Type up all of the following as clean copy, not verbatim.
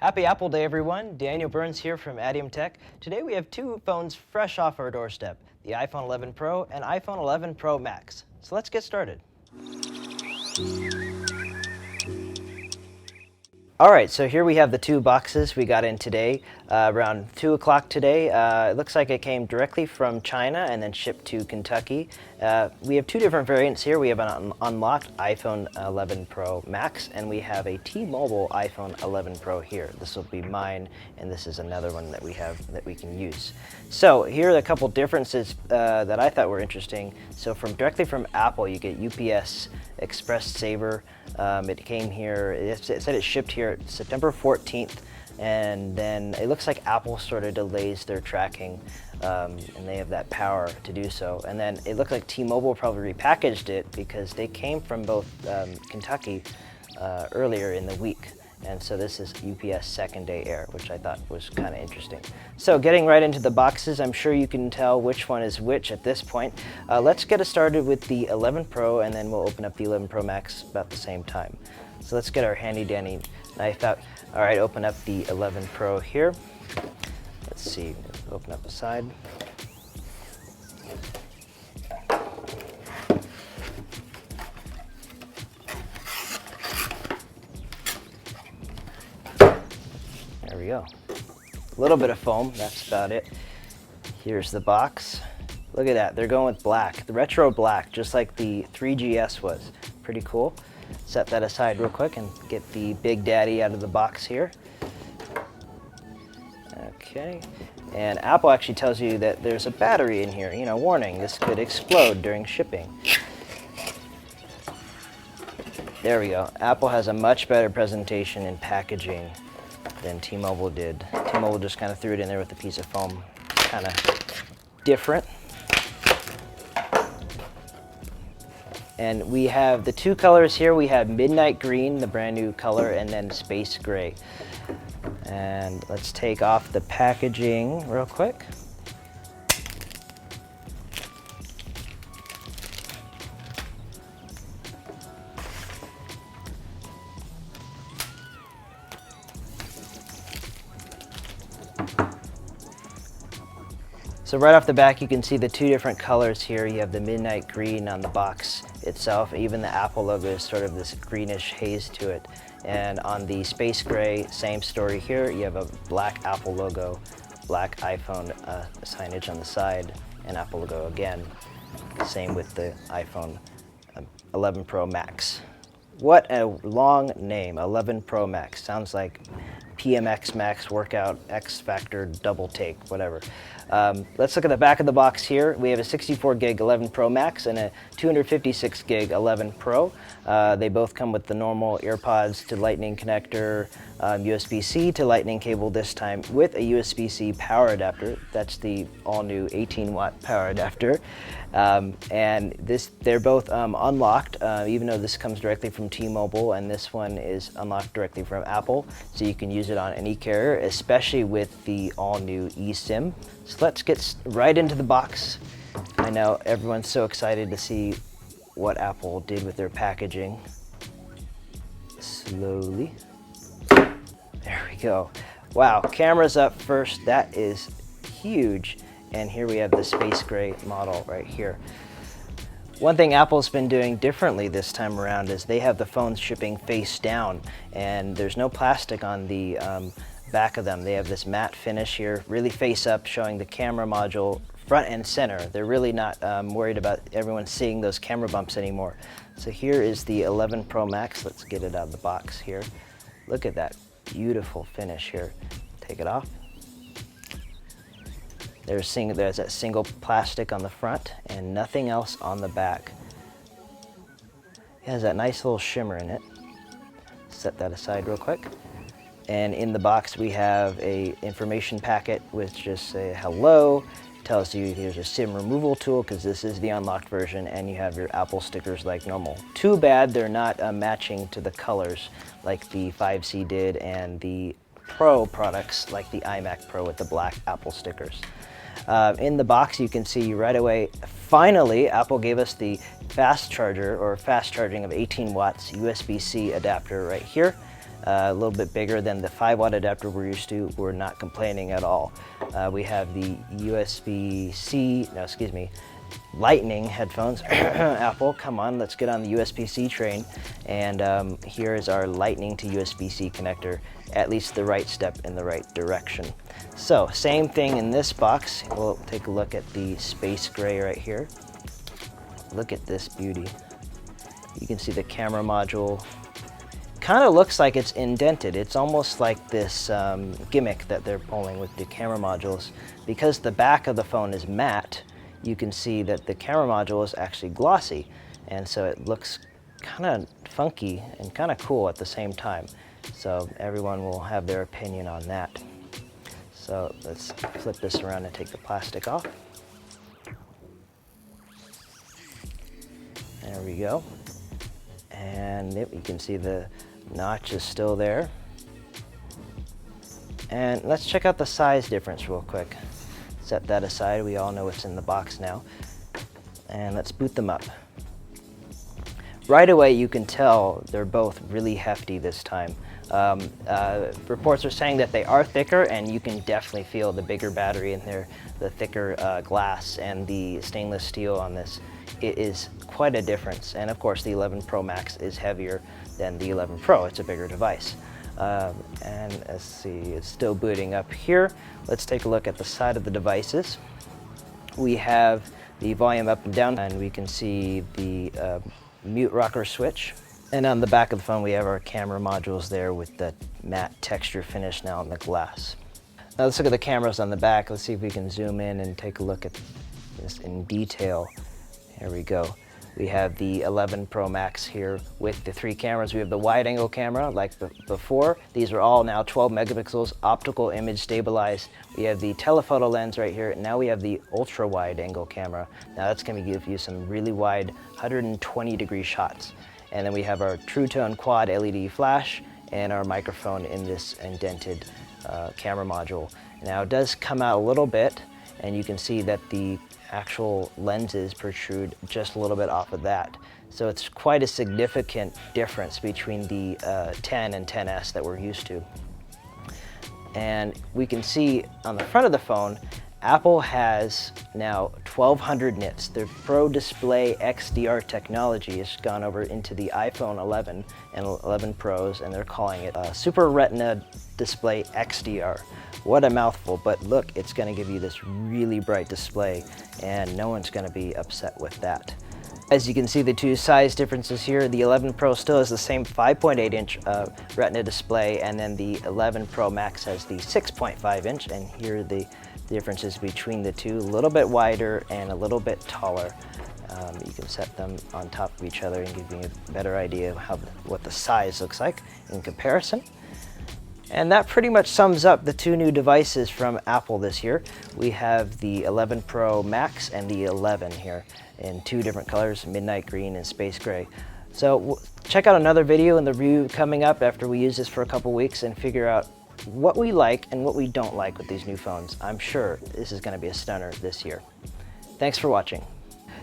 Happy Apple Day, everyone. Daniel Burns here from Adium Tech. Today we have two phones fresh off our doorstep, the iPhone 11 Pro and iPhone 11 Pro Max. So let's get started. All right, so here we have the two boxes we got in today, around 2 o'clock today. It looks like it came directly from China and then shipped to Kentucky. We have two different variants here. We have an unlocked iPhone 11 Pro Max, and we have a T-Mobile iPhone 11 Pro here. This will be mine, and this is another one that we have that we can use. So here are a couple differences that I thought were interesting. So directly from Apple, you get UPS Express Saver. It came here, it said it shipped here September 14th, and then it looks like Apple sort of delays their tracking, and they have that power to do so. And then it looked like T-Mobile probably repackaged it because they came from both Kentucky earlier in the week. And so this is UPS second day air, which I thought was kind of interesting. So getting right into the boxes, I'm sure you can tell which one is which at this point. Let's get us started with the 11 Pro, and then we'll open up the 11 Pro Max about the same time. So let's get our handy dandy knife out. All right, open up the 11 Pro here. Let's see, open up the side. There we go. A little bit of foam, that's about it. Here's the box. Look at that, they're going with black, the retro black, just like the 3GS was. Pretty cool. Set that aside real quick and get the Big Daddy out of the box here. Okay, and Apple actually tells you that there's a battery in here. You know, warning, this could explode during shipping. There we go. Apple has a much better presentation in packaging than T-Mobile did. T-Mobile just kind of threw it in there with a piece of foam. Kind of different. And we have the two colors here. We have Midnight Green, the brand new color, and then Space Gray. And let's take off the packaging real quick. So right off the back, you can see the two different colors here. You have the midnight green on the box itself. Even the Apple logo is sort of this greenish haze to it. And on the space gray, same story here. You have a black Apple logo, black iPhone signage on the side, and Apple logo again. Same with the iPhone 11 Pro Max. What a long name, 11 Pro Max. Sounds like PMX Max Workout X Factor Double Take, whatever. Let's look at the back of the box here. We have a 64 gig 11 Pro Max and a 256 gig 11 Pro. They both come with the normal AirPods to Lightning connector, USB-C to Lightning cable this time with a USB-C power adapter. That's the all-new 18-watt power adapter. And they're both unlocked, even though this comes directly from T-Mobile and this one is unlocked directly from Apple. So you can use it on any carrier, especially with the all-new eSIM. So let's get right into the box. I know everyone's so excited to see what Apple did with their packaging. Slowly. There we go. Wow, camera's up first. That is huge. And here we have the space gray model right here. One thing Apple's been doing differently this time around is they have the phones shipping face down, and there's no plastic on the back of them. They have this matte finish here, really face up, showing the camera module front and center. They're really not worried about everyone seeing those camera bumps anymore. So here is the 11 Pro Max. Let's get it out of the box here. Look at that beautiful finish here. Take it off. There's that single plastic on the front and nothing else on the back. It has that nice little shimmer in it. Set that aside real quick. And in the box we have a information packet with just a hello. Tells you here's a SIM removal tool because this is the unlocked version, and you have your Apple stickers like normal. Too bad they're not matching to the colors like the 5C did and the Pro products like the iMac Pro with the black Apple stickers. In the box you can see right away, finally Apple gave us the fast charger or fast charging of 18 watts USB-C adapter right here. a little bit bigger than the 5-watt adapter we're used to. We're not complaining at all. We have the Lightning headphones. Apple, come on, let's get on the USB-C train. And here is our Lightning to USB-C connector, at least the right step in the right direction. So, same thing in this box. We'll take a look at the space gray right here. Look at this beauty. You can see the camera module. Kind of looks like it's indented. It's almost like this gimmick that they're pulling with the camera modules. Because the back of the phone is matte, you can see that the camera module is actually glossy. And so it looks kind of funky and kind of cool at the same time. So everyone will have their opinion on that. So let's flip this around and take the plastic off. There we go. And you can see the notch is still there. And let's check out the size difference real quick. Set that aside, we all know what's in the box now. And let's boot them up. Right away you can tell they're both really hefty this time. Reports are saying that they are thicker, and you can definitely feel the bigger battery in there, the thicker glass and the stainless steel on this. It is quite a difference. And of course the 11 Pro Max is heavier than the 11 Pro. It's a bigger device. And let's see, it's still booting up here. Let's take a look at the side of the devices. We have the volume up and down, and we can see the mute rocker switch. And on the back of the phone we have our camera modules there with the matte texture finish now on the glass. Now let's look at the cameras on the back. Let's see if we can zoom in and take a look at this in detail. Here we go. We have the 11 Pro Max here with the 3 cameras. We have the wide angle camera like before. These are all now 12 megapixels, optical image stabilized. We have the telephoto lens right here. And now we have the ultra wide angle camera. Now that's going to give you some really wide 120-degree shots. And then we have our True Tone quad LED flash and our microphone in this indented camera module. Now it does come out a little bit, and you can see that the actual lenses protrude just a little bit off of that. So it's quite a significant difference between the 10 and 10S that we're used to. And we can see on the front of the phone, Apple has now 1200 nits. Their Pro Display XDR technology has gone over into the iPhone 11 and 11 Pros, and they're calling it Super Retina Display XDR. What a mouthful, but look, it's going to give you this really bright display, and no one's going to be upset with that. As you can see, the two size differences here, the 11 Pro still has the same 5.8-inch Retina display, and then the 11 Pro Max has the 6.5-inch, and here are the differences between the two, a little bit wider and a little bit taller. You can set them on top of each other and give you a better idea of what the size looks like in comparison. And that pretty much sums up the two new devices from Apple this year. We have the 11 Pro Max and the 11 here in 2 different colors, midnight green and space gray. So check out another video in the review coming up after we use this for a couple weeks and figure out what we like and what we don't like with these new phones. I'm sure this is going to be a stunner this year. Thanks for watching.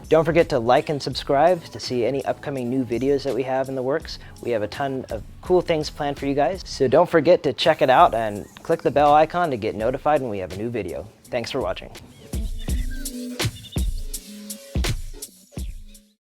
Don't forget to like and subscribe to see any upcoming new videos that we have in the works. We have a ton of cool things planned for you guys, so don't forget to check it out and click the bell icon to get notified when we have a new video. Thanks for watching.